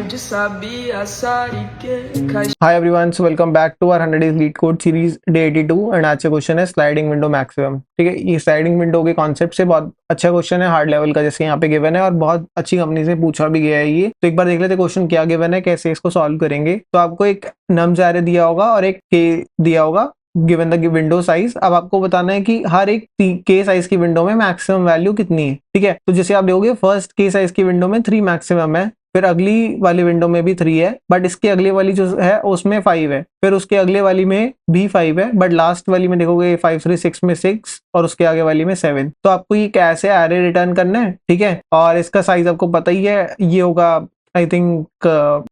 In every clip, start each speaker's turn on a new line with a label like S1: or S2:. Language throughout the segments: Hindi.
S1: já sabia, Sarique.
S2: Hi everyone, so welcome back to our 100 days LeetCode series day 82 and आज का क्वेश्चन है स्लाइडिंग विंडो मैक्सिमम। ठीक है, ये स्लाइडिंग विंडो के कॉन्सेप्ट से बहुत अच्छा क्वेश्चन है, हार्ड लेवल का जैसे यहाँ पे गिवन है और बहुत अच्छी कंपनी से पूछा भी गया है ये। तो एक बार देख लेते क्वेश्चन क्या गिवन है, कैसे इसको सॉल्व करेंगे। तो आपको एक नम्स एरे दिया होगा और एक के दिया होगा गिवन द विंडो साइज। अब आपको बताना है कि हर एक के साइज की विंडो में मैक्सिमम वैल्यू कितनी है। ठीक है, तो जैसे आप देखोगे फर्स्ट के साइज की विंडो में 3 मैक्सिमम है, फिर अगली वाली विंडो में भी 3 है, बट इसके अगले वाली जो है उसमें 5 है, फिर उसके अगले वाली में भी 5 है, बट लास्ट वाली में देखोगे 5 3 6 में 6 और उसके आगे वाली में 7। तो आपको ये कैसे एरे रिटर्न करना है। ठीक है, और इसका साइज आपको पता ही है, ये होगा आई थिंक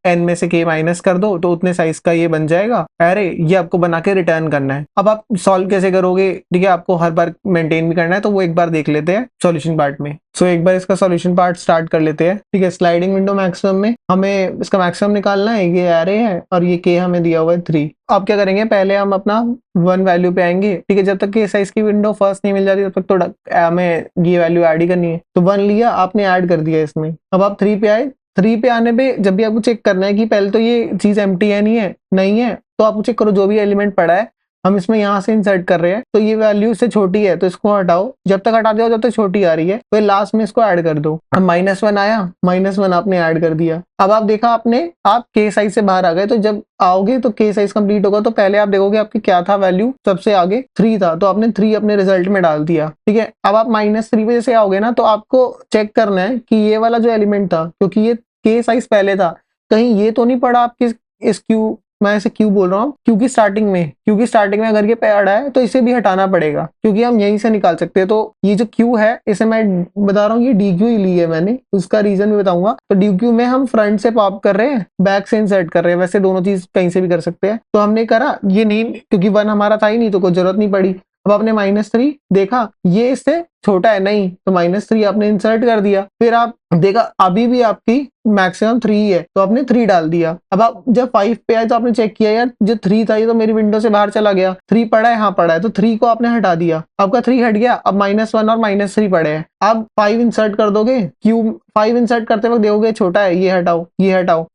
S2: n में से k माइनस कर दो तो उतने साइज का ये बन जाएगा एरे। ये आपको बना के रिटर्न करना है। अब आप सॉल्व कैसे करोगे, ठीक है, आपको हर बार मेंटेन भी करना है, तो वो एक बार देख लेते हैं सॉल्यूशन पार्ट में। सो एक बार इसका सॉल्यूशन पार्ट स्टार्ट कर लेते हैं। ठीक है, स्लाइडिंग विंडो मैक्सिमम में हमें इसका मैक्सिमम निकालना है, ये एरे है और ये k हमें दिया हुआ है 3। आप क्या करेंगे, पहले हम अपना 1 वैल्यू पे आएंगे। ठीक है, जब तक के साइज की विंडो फर्स्ट नहीं मिल जाती तब तक तो हमें ये वैल्यू ऐड ही करनी है। तो 1 लिया आपने, ऐड कर दिया इसमें। अब आप 3 पे आए, 3 पे आने पे जब भी आपको चेक करना है कि पहले तो ये चीज एम्प्टी है नहीं है, तो आप चेक करो जो भी एलिमेंट पड़ा है हम इसमें यहाँ से इंसर्ट कर रहे हैं, तो ये वैल्यू इससे छोटी है तो इसको हटाओ, जब तक हटा दो जब तक छोटी आ रही है, फिर लास्ट में इसको ऐड कर दो। अब -1 आया, -1 आपने ऐड कर दिया। अब आप देखा आपने, आप के साइज से बाहर आ गए, तो जब आओगे तो के साइज कंप्लीट होगा, तो पहले आप देखोगे आपकी क्या था वैल्यू, सबसे आगे 3 था, तो आपने 3 अपने रिजल्ट में डाल दिया। ठीक है, अब आप -3 पे जैसे आओगे ना, तो आपको चेक करना है कि ये वाला जो एलिमेंट था, क्योंकि ये के साइज पहले था, कहीं ये तो नहीं पड़ा आपके इस क्यू, मैं इसे क्यू बोल रहा हूँ क्योंकि स्टार्टिंग में अगर ये पड़ा है तो इसे भी हटाना पड़ेगा, क्योंकि हम यहीं से निकाल सकते हैं। तो ये जो क्यू है इसे मैं बता रहा हूँ, ये डी क्यू ही ली है मैंने, उसका रीजन भी बताऊंगा। तो डी क्यू में हम फ्रंट से पॉप कर रहे हैं, बैक से इंसर्ट कर रहे हैं, वैसे दोनों चीज कहीं से भी कर सकते हैं। तो हमने करा ये नहीं, क्योंकि 1 हमारा था ही नहीं तो कोई जरूरत नहीं पड़ी। अब आपने -3 देखा ये इससे छोटा है नहीं, तो -3 आपने इंसर्ट कर दिया। फिर आप देखा अभी भी आपकी मैक्सिमम 3 ही है, तो आपने 3 डाल दिया। अब आप जब 5 पे आए तो आपने चेक किया यार जो 3 था ये तो मेरी विंडो से बाहर चला गया, 3 पड़ा है, हाँ पड़ा है, तो 3 को आपने हटा दिया। आपका 3 हट गया, अब -1 और -3 पड़े हैं। आप 5 इंसर्ट कर दोगे, क्यूब 5 इंसर्ट करते वक्त देखोगे छोटा है, ये हटाओ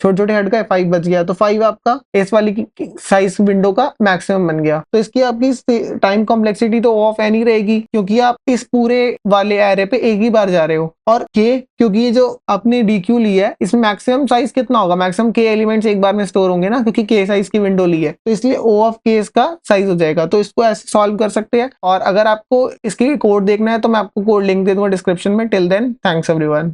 S2: छोटे छोटे हट गए, 5 बच गया, तो 5 आपका इस वाली की साइज विंडो का मैक्सिमम बन गया। तो इसकी आपकी टाइम कॉम्प्लेक्सिटी तो ऑफ एनी रहेगी, क्योंकि आप इस पूरे वाले एरे पे एक ही बार जा रहे हो। और के, क्योंकि ये जो आपने डीक्यू ली है इसमें मैक्सिमम साइज कितना होगा, मैक्सिमम के एलिमेंट्स एक बार में स्टोर होंगे ना, क्योंकि के साइज की विंडो ली है, तो इसलिए ओ ऑफ के का साइज हो जाएगा। तो इसको ऐसे सॉल्व कर सकते हैं, और अगर आपको इसके कोड देखना है तो मैं आपको कोड लिंक दे दूंगा डिस्क्रिप्शन में। Till then thanks everyone.